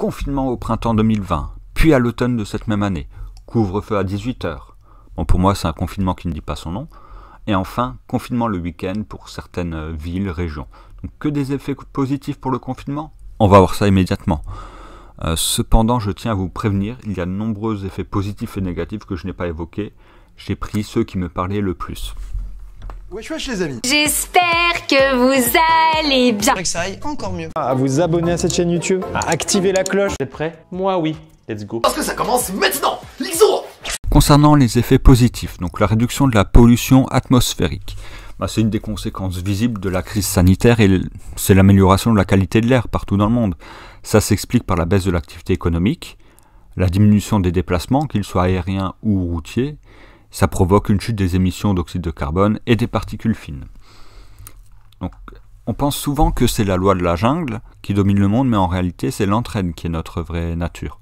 confinement au printemps 2020, puis à l'automne de cette même année, couvre-feu à 18 h. Bon, pour moi, c'est un confinement qui ne dit pas son nom. Et enfin, confinement le week-end pour certaines villes, régions. Donc, que des effets positifs pour le confinement? On va voir ça immédiatement. Cependant, je tiens à vous prévenir, il y a de nombreux effets positifs et négatifs que je n'ai pas évoqués. J'ai pris ceux qui me parlaient le plus. Wesh wesh les amis. J'espère que vous allez bien. Que ça aille encore mieux. À vous abonner à cette chaîne YouTube, à activer la cloche. Vous êtes prêts? Moi oui. Let's go. Parce que ça commence maintenant. L'IXO. Concernant les effets positifs, donc la réduction de la pollution atmosphérique, c'est une des conséquences visibles de la crise sanitaire et c'est l'amélioration de la qualité de l'air partout dans le monde. Ça s'explique par la baisse de l'activité économique, la diminution des déplacements, qu'ils soient aériens ou routiers. Ça provoque une chute des émissions d'oxyde de carbone et des particules fines. Donc, on pense souvent que c'est la loi de la jungle qui domine le monde, mais en réalité c'est l'entraide qui est notre vraie nature.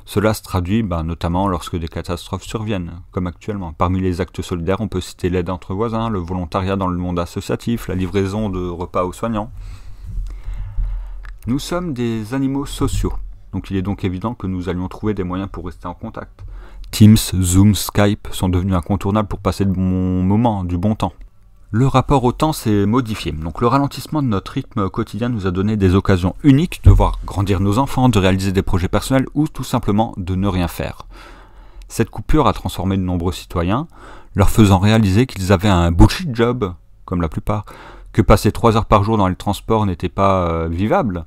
Cela se traduit notamment lorsque des catastrophes surviennent, comme actuellement. Parmi les actes solidaires, on peut citer l'aide entre voisins, le volontariat dans le monde associatif, la livraison de repas aux soignants. Nous sommes des animaux sociaux, donc il est donc évident que nous allions trouver des moyens pour rester en contact. Teams, Zoom, Skype sont devenus incontournables pour passer de bons moments, du bon temps. Le rapport au temps s'est modifié. Donc le ralentissement de notre rythme quotidien nous a donné des occasions uniques de voir grandir nos enfants, de réaliser des projets personnels ou tout simplement de ne rien faire. Cette coupure a transformé de nombreux citoyens, leur faisant réaliser qu'ils avaient un bullshit job, comme la plupart, que passer 3 heures par jour dans les transports n'était pas vivable,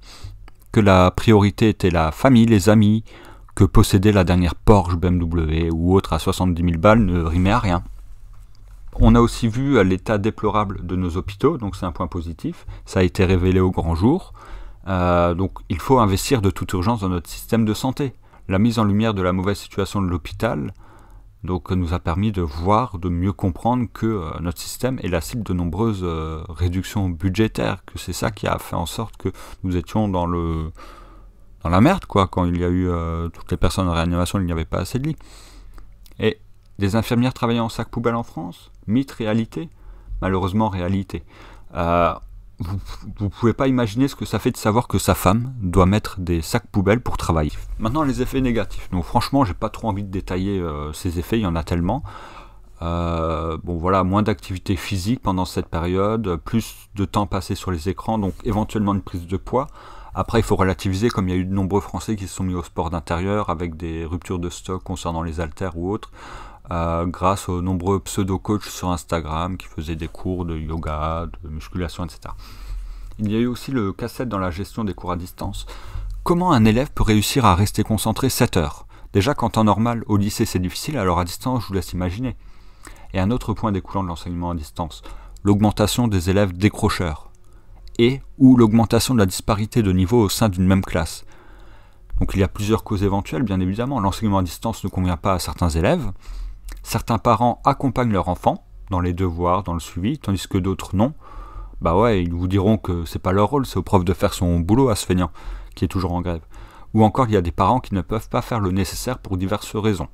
que la priorité était la famille, les amis, que posséder la dernière Porsche, BMW ou autre à 70 000 balles ne rimait à rien. On a aussi vu l'état déplorable de nos hôpitaux, donc c'est un point positif. Ça a été révélé au grand jour. Donc il faut investir de toute urgence dans notre système de santé. La mise en lumière de la mauvaise situation de l'hôpital nous a permis de voir, de mieux comprendre que notre système est la cible de nombreuses réductions budgétaires, que c'est ça qui a fait en sorte que nous étions dans la merde, quoi. Quand il y a eu toutes les personnes en réanimation, il n'y avait pas assez de lits. Et des infirmières travaillant en sac poubelle en France? Mythe, réalité? Malheureusement, réalité. Vous ne pouvez pas imaginer ce que ça fait de savoir que sa femme doit mettre des sacs poubelles pour travailler. Maintenant, les effets négatifs. Donc franchement, j'ai pas trop envie de détailler ces effets, il y en a tellement. Moins d'activité physique pendant cette période, plus de temps passé sur les écrans, donc éventuellement une prise de poids. Après, il faut relativiser, comme il y a eu de nombreux Français qui se sont mis au sport d'intérieur avec des ruptures de stock concernant les haltères ou autres, grâce aux nombreux pseudo-coachs sur Instagram qui faisaient des cours de yoga, de musculation, etc. Il y a eu aussi le casse-tête dans la gestion des cours à distance. Comment un élève peut réussir à rester concentré 7 heures? Déjà qu'en temps normal, au lycée c'est difficile, alors à distance, je vous laisse imaginer. Et un autre point découlant de l'enseignement à distance, l'augmentation des élèves décrocheurs. Ou l'augmentation de la disparité de niveau au sein d'une même classe. Donc il y a plusieurs causes éventuelles, bien évidemment. L'enseignement à distance ne convient pas à certains élèves. Certains parents accompagnent leurs enfants dans les devoirs, dans le suivi, tandis que d'autres non. Ils vous diront que c'est pas leur rôle, c'est au prof de faire son boulot à ce feignant, qui est toujours en grève. Ou encore, il y a des parents qui ne peuvent pas faire le nécessaire pour diverses raisons.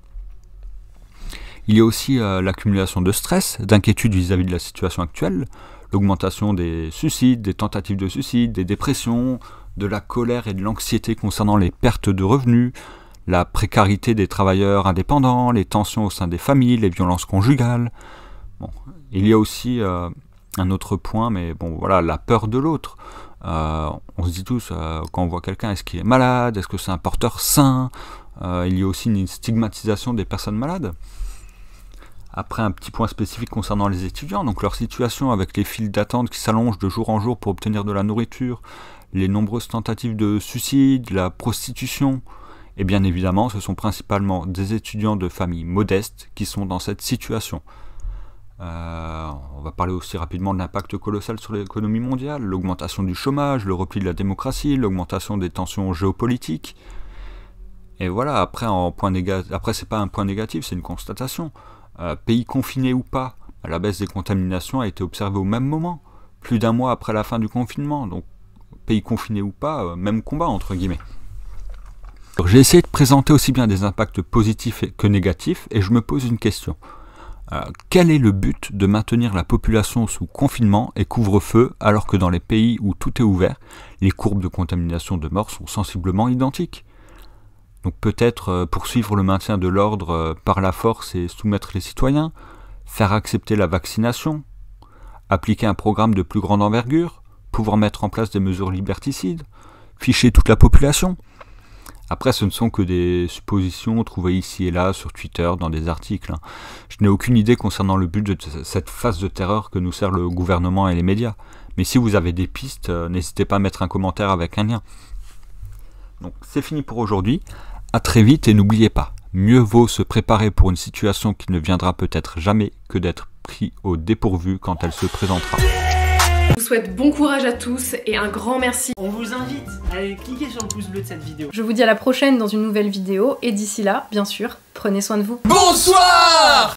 Il y a aussi l'accumulation de stress, d'inquiétude vis-à-vis de la situation actuelle, l'augmentation des suicides, des tentatives de suicide, des dépressions, de la colère et de l'anxiété concernant les pertes de revenus, la précarité des travailleurs indépendants, les tensions au sein des familles, les violences conjugales. Il y a aussi un autre point, la peur de l'autre. On se dit tous, quand on voit quelqu'un, est-ce qu'il est malade? Est-ce que c'est un porteur sain? Il y a aussi une stigmatisation des personnes malades. Après, un petit point spécifique concernant les étudiants, donc leur situation avec les files d'attente qui s'allongent de jour en jour pour obtenir de la nourriture, les nombreuses tentatives de suicide, la prostitution, et bien évidemment, ce sont principalement des étudiants de familles modestes qui sont dans cette situation. On va parler aussi rapidement de l'impact colossal sur l'économie mondiale, l'augmentation du chômage, le repli de la démocratie, l'augmentation des tensions géopolitiques. Et voilà, après c'est pas un point négatif, c'est une constatation. Pays confiné ou pas, la baisse des contaminations a été observée au même moment, plus d'1 mois après la fin du confinement. Donc, pays confiné ou pas, même combat entre guillemets. J'ai essayé de présenter aussi bien des impacts positifs que négatifs, et je me pose une question. Quel est le but de maintenir la population sous confinement et couvre-feu alors que dans les pays où tout est ouvert, les courbes de contamination de morts sont sensiblement identiques? Donc peut-être poursuivre le maintien de l'ordre par la force et soumettre les citoyens, faire accepter la vaccination, appliquer un programme de plus grande envergure, pouvoir mettre en place des mesures liberticides, ficher toute la population. Après, ce ne sont que des suppositions trouvées ici et là sur Twitter, dans des articles. Je n'ai aucune idée concernant le but de cette phase de terreur que nous sert le gouvernement et les médias. Mais si vous avez des pistes, n'hésitez pas à mettre un commentaire avec un lien. Donc c'est fini pour aujourd'hui. À très vite et n'oubliez pas, mieux vaut se préparer pour une situation qui ne viendra peut-être jamais que d'être pris au dépourvu quand elle se présentera. Je vous souhaite bon courage à tous et un grand merci. On vous invite à aller cliquer sur le pouce bleu de cette vidéo. Je vous dis à la prochaine dans une nouvelle vidéo et d'ici là, bien sûr, prenez soin de vous. Bonsoir!